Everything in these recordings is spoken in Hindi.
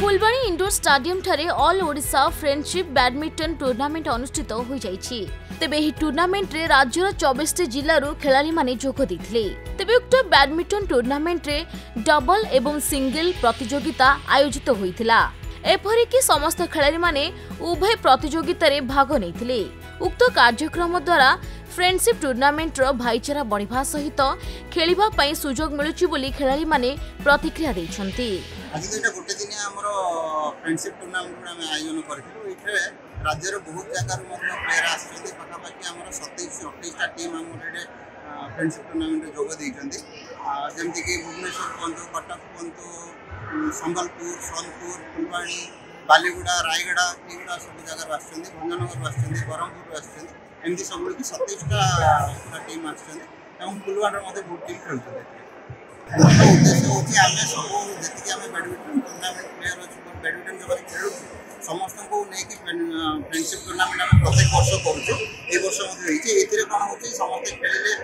फुलबाणी इंडोर स्टाडियम ठारे all Odisha friendship badminton tournament अनुष्ठित हो जाइछि। तेबे एही टूर्नामेंट रे राज्यर 24 जिल्लारू खेलाड़ी माने जोग दैथिले। तेबे उक्त बैडमिंटन टूर्नामेंट रे डबल एवं सिंगल प्रतियोगिता आयोजित होइथिला। एपरिकी समस्त खेलाड़ी माने उभय प्रतियोगिता रे भाग नैथिले। उक्त कार्यक्रम द्वारा फ्रेंडशिप टूर्नामेंट रो भाईचारा बढ़िबा सहित खेलिबा पई सुजोग मिलुछि बोली खेलाड़ी माने प्रतिक्रिया दैछन्ति। आज एटा गोटे दिन हमरो फ्रेंडशिप टूर्नामेंट हम आयोजन करथिलु। एठे राज्यर बहुत जगह रो प्लेयर आछथि। पाखापाखि हमरो 27-28 टा टीम हमरे फ्रेंडशिप टूर्नामेंट रे जोग दैछन्ति। जेमति कि भुवनेश्वर कोंतो, कटक कोंतो, संबलपुर, सोनपुर, फुलबाणी, बालीगुड़ा, रायगढ़ एगुड़ा सब जगह आछथि। भंजनगर आछथि, बरहमपुर आछथि। एमती सब 27 टा टीम आछथि। एवं फुलबाणी मध्ये बहुत टीम खेलथि। उद्देश्य होची आमे सब जी बैडमिंटन टूर्नामेंट प्लेयर अच्छे बैडमिंटन जो खेलु समस्त को लेकिन फ्रेंडशिप टूर्नामेंट आम प्रत्येक वर्ष करुँ। वर्ष ये कौन हो समस्त खेलिले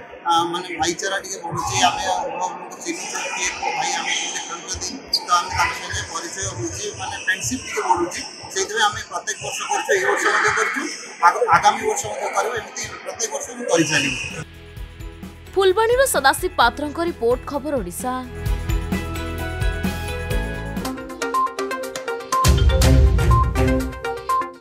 माने भाईचारा टी बढ़ुची। आम चिन्ह किए भाई आम खेलुँच तो आम परिचय होची माने फ्रेंडशिप टी बढ़ुची। से आम प्रत्येक वर्ष कर आगामी वर्ष करमती प्रत्येक वर्ष कर चलू। फुलबाणी सदाशिव पात्र रिपोर्ट खबर ओडिशा।